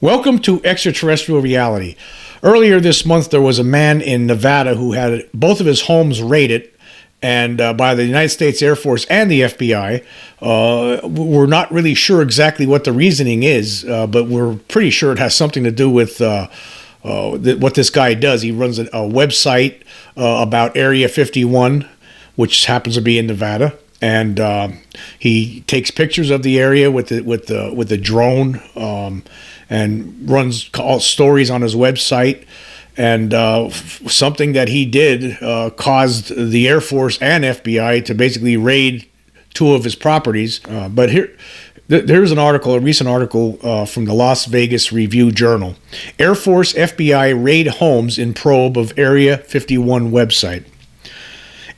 Welcome to Extraterrestrial Reality. Earlier this month, there was a man in Nevada who had both of his homes raided and by the United States Air Force and the FBI. We're not really sure exactly what the reasoning is, but we're pretty sure it has something to do with what this guy does. He runs a website about Area 51, which happens to be in Nevada. And he takes pictures of the area with the drone, and runs stories on his website. And something that he did caused the Air Force and FBI to basically raid two of his properties. But here's an article, a recent article from the Las Vegas Review-Journal. Air Force FBI raid homes in probe of Area 51 website.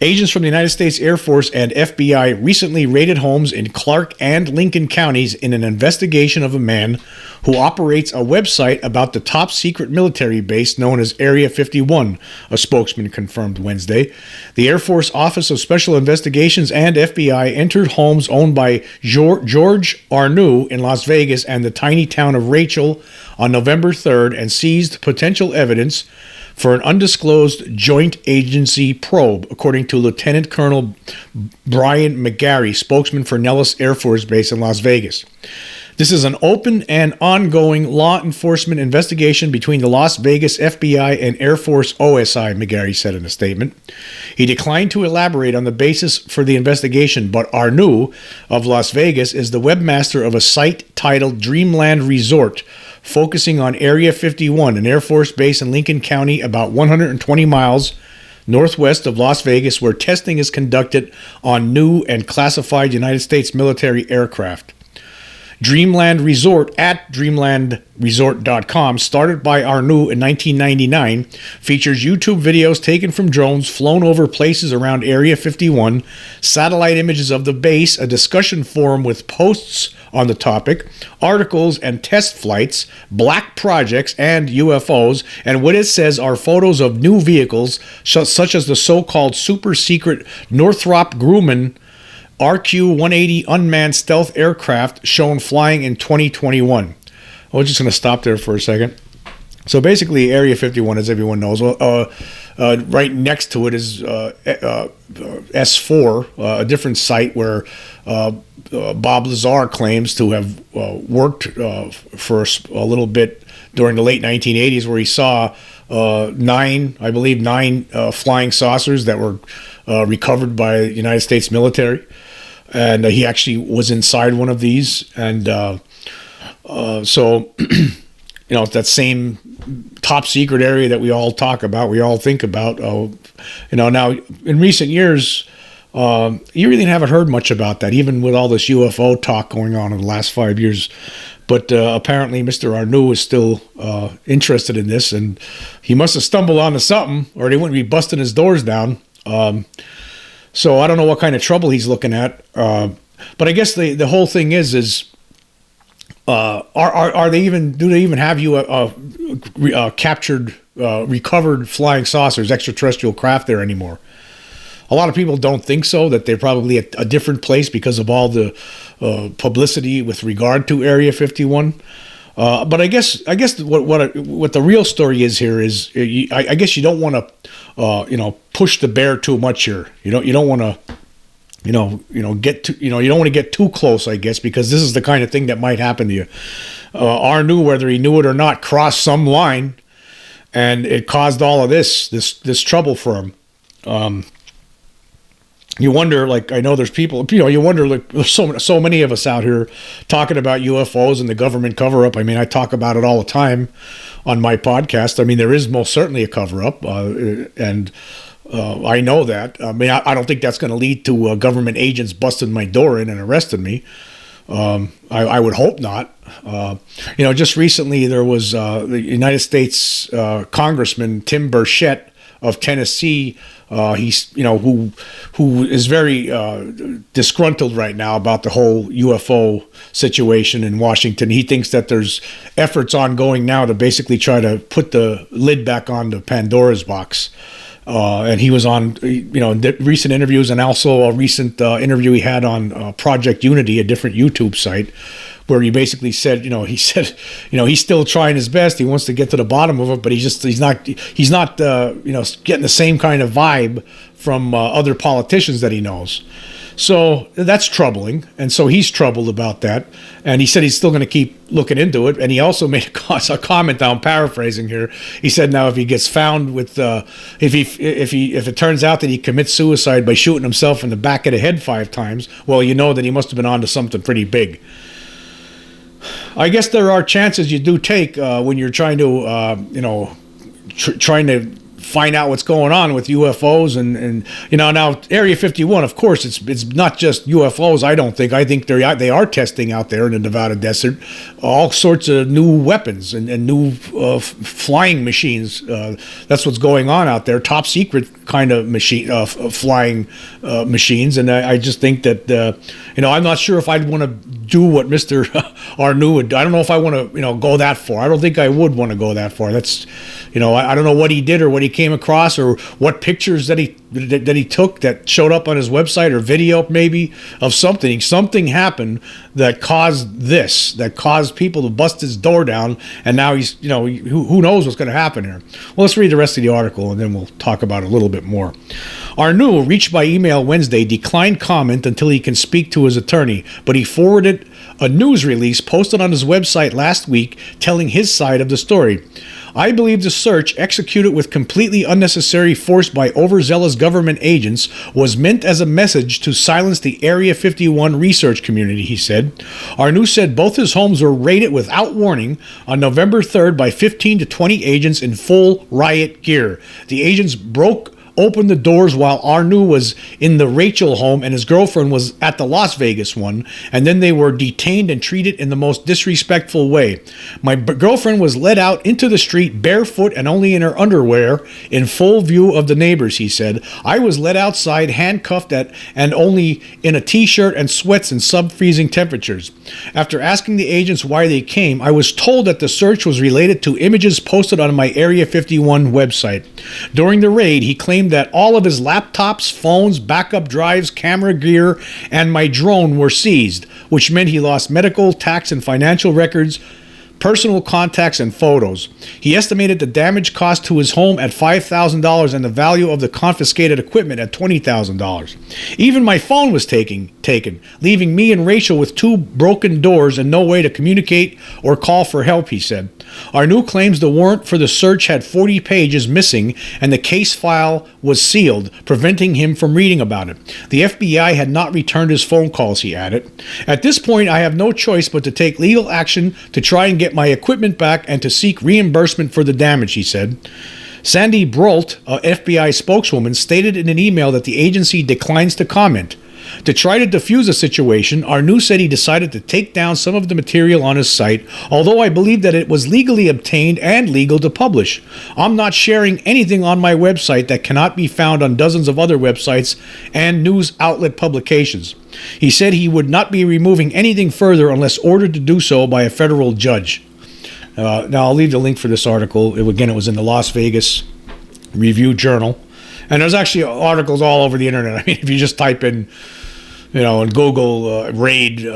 Agents from the United States Air Force and FBI recently raided homes in Clark and Lincoln counties in an investigation of a man who operates a website about the top-secret military base known as Area 51, a spokesman confirmed Wednesday. The Air Force Office of Special Investigations and FBI entered homes owned by George Arnoux in Las Vegas and the tiny town of Rachel on November 3rd and seized potential evidence for an undisclosed joint agency probe, according to Lieutenant Colonel Brian McGarry, spokesman for Nellis Air Force Base in Las Vegas. This is an open and ongoing law enforcement investigation between the Las Vegas FBI and Air Force OSI, McGarry said in a statement. He declined to elaborate on the basis for the investigation, but Arnoux of Las Vegas is the webmaster of a site titled Dreamland Resort, focusing on Area 51, an Air Force base in Lincoln County about 120 miles northwest of Las Vegas, where testing is conducted on new and classified United States military aircraft. Dreamland Resort at dreamlandresort.com, started by Arnoux in 1999, features YouTube videos taken from drones flown over places around Area 51, satellite images of the base, a discussion forum with posts on the topic, articles and test flights, black projects and UFOs, and what it says are photos of new vehicles, such as the so-called super-secret Northrop Grumman RQ-180 unmanned stealth aircraft shown flying in 2021. We're just going to stop there for a second. So basically, Area 51, as everyone knows, right next to it is S4, a different site where Bob Lazar claims to have worked for a little bit during the late 1980s, where he saw nine flying saucers that were recovered by the United States military. And he actually was inside one of these. And so, that same top secret area that we all talk about, we all think about, now in recent years, you really haven't heard much about that, even with all this UFO talk going on in the last 5 years. But apparently Mr. Arnoux is still interested in this, and he must have stumbled onto something, or they wouldn't be busting his doors down. So I don't know what kind of trouble he's looking at. But I guess the whole thing is are they even, do they even have captured, recovered flying saucers, extraterrestrial craft there anymore? A lot of people don't think so, that they're probably at a different place because of all the publicity with regard to Area 51. But I guess what the real story is here is, I guess you don't want to push the bear too much here. You don't want to you don't want to get too close, I guess, because this is the kind of thing that might happen to you. Arnoux, whether he knew it or not, crossed some line, and it caused all of this trouble for him. You wonder, I know there's people, you wonder, there's so many of us out here talking about UFOs and the government cover-up. I mean, I talk about it all the time on my podcast. I mean, there is most certainly a cover-up, and I know that. I mean, I don't think that's going to lead to government agents busting my door in and arresting me. I would hope not. Just recently there was the United States Congressman Tim Burchett of Tennessee. He's who is very disgruntled right now about the whole UFO situation in Washington. He thinks that there's efforts ongoing now to basically try to put the lid back on the Pandora's box. And he was on, recent interviews, and also a recent interview he had on Project Unity, a different YouTube site, where he basically said, he said, he's still trying his best. He wants to get to the bottom of it, but he's not getting the same kind of vibe from other politicians that he knows. So that's troubling, and so he's troubled about that. And he said he's still going to keep looking into it. And he also made a comment. I'm paraphrasing here. He said, "Now, if he gets found with, if it turns out that he commits suicide by shooting himself in the back of the head 5 times, well, you know that he must have been onto something pretty big." I guess there are chances you do take when you're trying to, trying to find out what's going on with UFOs and now Area 51, of course, it's not just UFOs. I think they are testing out there in the Nevada desert all sorts of new weapons and new flying machines. That's what's going on out there, top secret kind of flying machines. And I just think that I'm not sure if I'd want to do what Mr. Arnoux would. I don't know if I want to go that far. I don't think I would want to go that far. That's I don't know what he did or what he came across or what pictures that he took that showed up on his website or video maybe of something. Something happened that caused people to bust his door down, and now he's who knows what's going to happen here. Well, let's read the rest of the article and then we'll talk about it a little bit more. Arnoux, reached by email Wednesday, declined comment until he can speak to his attorney, but he forwarded a news release posted on his website last week telling his side of the story. "I believe the search, executed with completely unnecessary force by overzealous government agents, was meant as a message to silence the Area 51 research community," he said. Arnoux said both his homes were raided without warning on November 3rd by 15 to 20 agents in full riot gear. The agents broke open the doors while Arnoux was in the Rachel home and his girlfriend was at the Las Vegas one, and then they were detained and treated in the most disrespectful way. "My girlfriend was led out into the street barefoot and only in her underwear in full view of the neighbors," he said. "I was led outside handcuffed and only in a t-shirt and sweats in sub-freezing temperatures. After asking the agents why they came, I was told that the search was related to images posted on my Area 51 website. During the raid, he claimed that all of his laptops, phones, backup drives, camera gear, and my drone were seized, which meant he lost medical, tax, and financial records, personal contacts, and photos. He estimated the damage cost to his home at $5,000 and the value of the confiscated equipment at $20,000. Even my phone was taken, leaving me and Rachel with 2 broken doors and no way to communicate or call for help," he said. Arnoux claims the warrant for the search had 40 pages missing and the case file was sealed, preventing him from reading about it. "The FBI had not returned his phone calls," he added. "At this point, I have no choice but to take legal action to try and get my equipment back and to seek reimbursement for the damage," he said. Sandy Brolt, a FBI spokeswoman, stated in an email that the agency declines to comment. To try to defuse the situation, Arnoux said he decided to take down some of the material on his site, although I believe that it was legally obtained and legal to publish. "I'm not sharing anything on my website that cannot be found on dozens of other websites and news outlet publications." He said he would not be removing anything further unless ordered to do so by a federal judge. Now, I'll leave the link for this article. Again, it was in the Las Vegas Review-Journal. And there's actually articles all over the internet. I mean, if you just type in, in Google raid,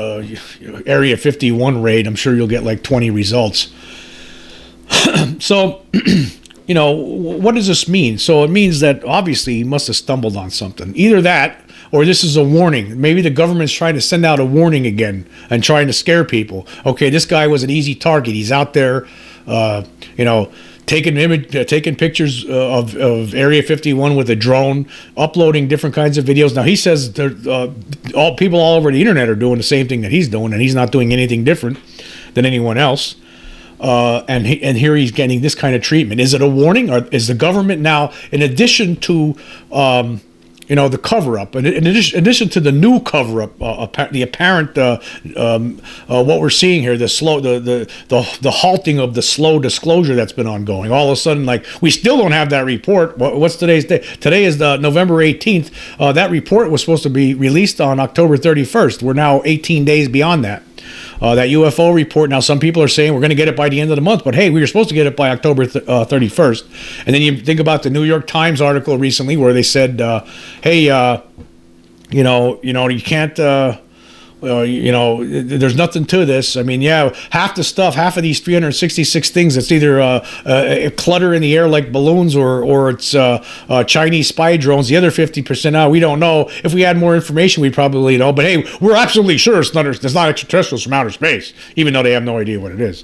Area 51 raid, I'm sure you'll get like 20 results. So, what does this mean? So it means that obviously he must have stumbled on something. Either that, or this is a warning. Maybe the government's trying to send out a warning again and trying to scare people. Okay, this guy was an easy target. He's out there, taking pictures of Area 51 with a drone, uploading different kinds of videos. Now he says people all over the internet are doing the same thing that he's doing, and he's not doing anything different than anyone else. And here he's getting this kind of treatment. Is it a warning, or is the government now, in addition to the cover-up, in addition to the new cover-up, the apparent what we're seeing here, the halting of the slow disclosure that's been ongoing. All of a sudden, like, we still don't have that report. What's today's day? Today is the November 18th. That report was supposed to be released on October 31st. We're now 18 days beyond that. That UFO report, now some people are saying we're going to get it by the end of the month, but hey, we were supposed to get it by October 31st. And then you think about the New York Times article recently where they said, hey, you can't, There's nothing to this. I mean, yeah, half of these 366 things, it's either clutter in the air like balloons or it's Chinese spy drones. The other 50%, we don't know. If we had more information, we'd probably know. But hey, we're absolutely sure it's not extraterrestrials from outer space, even though they have no idea what it is.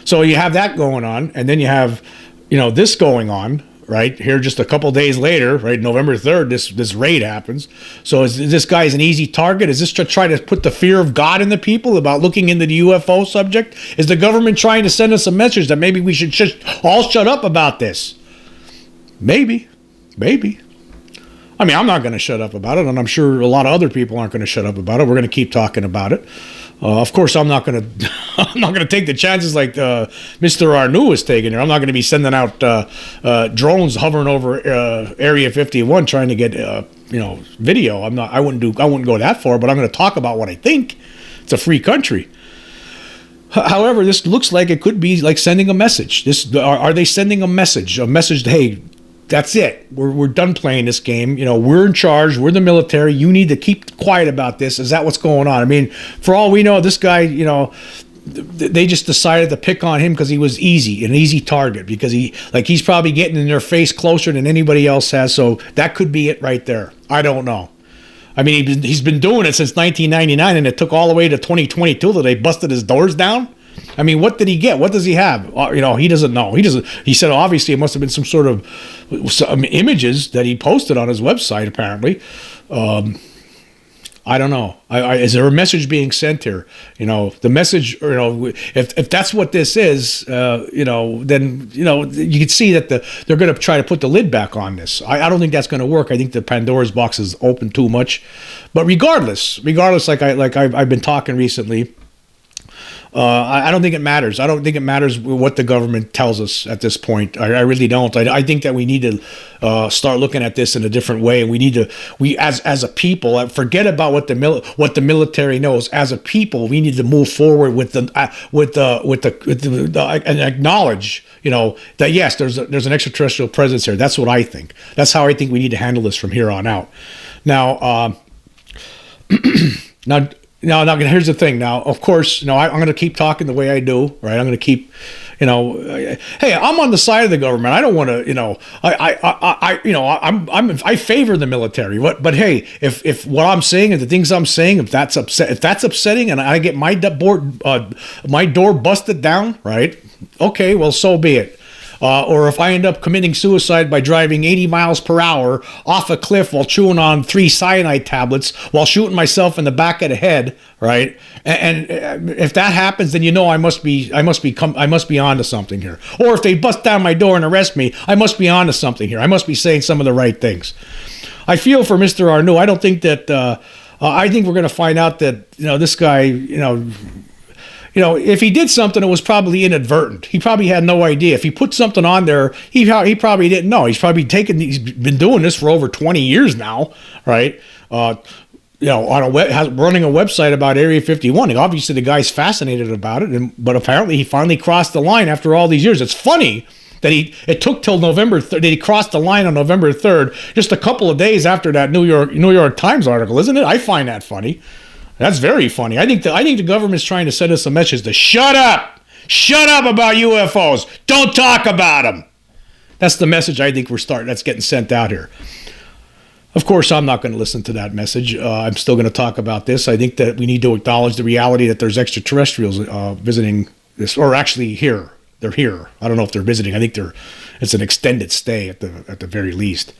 So you have that going on, and then you have, this going on. Right here, just a couple days later, right, November 3rd, this raid happens. So is this guy's an easy target? Is this to try to put the fear of God in the people about looking into the UFO subject? Is the government trying to send us a message that maybe we should just all shut up about this? Maybe. I mean, I'm not going to shut up about it, and I'm sure a lot of other people aren't going to shut up about it. We're going to keep talking about it. Of course, I'm not going to take the chances like Mr. Arnoux is taking. I'm not going to be sending out drones hovering over Area 51 trying to get video. I wouldn't go that far, but I'm going to talk about what I think. It's a free country. However, this looks like it could be like sending a message. Are they sending a message? A message, hey, that's it. We're done playing this game. We're in charge. We're the military. You need to keep quiet about this. Is that what's going on? I mean, for all we know, this guy, they just decided to pick on him because he was an easy target, because he's probably getting in their face closer than anybody else has. So that could be it right there. I don't know. I mean, he's been doing it since 1999, and it took all the way to 2022 that they busted his doors down. I mean, what did he get? What does he have? He doesn't know. He said obviously it must have been some sort of images that he posted on his website. Apparently, I don't know. Is there a message being sent here? The message. If that's what this is, then you can see that they're going to try to put the lid back on this. I don't think that's going to work. I think the Pandora's box is open too much. But regardless, like I've been talking recently. I don't think it matters. I don't think it matters what the government tells us at this point. I really don't. I think that we need to start looking at this in a different way. We as a people, forget about what the military knows. As a people, we need to move forward and acknowledge, that yes, there's an extraterrestrial presence here. That's what I think. That's how I think we need to handle this from here on out. Now, Now, here's the thing. Now, of course, I'm going to keep talking the way I do, right? I'm going to keep, hey, I'm on the side of the government. I don't want to, I favor the military. But hey, if what I'm saying and the things I'm saying, if that's upsetting, and I get my door busted down, right? Okay, well, so be it. Or if I end up committing suicide by driving 80 miles per hour off a cliff while chewing on 3 cyanide tablets while shooting myself in the back of the head, right? And if that happens, then I must be onto something here. Or if they bust down my door and arrest me, I must be onto something here. I must be saying some of the right things. I feel for Mr. Arnoux. I don't think that. I think we're going to find out that this guy, if he did something, it was probably inadvertent. He probably had no idea. If he put something on there, he probably didn't know. He's been doing this for over 20 years now, right? Running a website about Area 51. Obviously, the guy's fascinated about it, but apparently he finally crossed the line after all these years. It's funny that it took till November 3rd, that he crossed the line on November 3rd, just a couple of days after that New York Times article, isn't it? I find that funny. That's very funny. I think the government's trying to send us a message to shut up about UFOs. Don't talk about them. That's the message I think that's getting sent out here. Of course, I'm not going to listen to that message. I'm still going to talk about this. I think that we need to acknowledge the reality that there's extraterrestrials visiting this, or actually here. They're here. I don't know if they're visiting. I think it's an extended stay at the very least.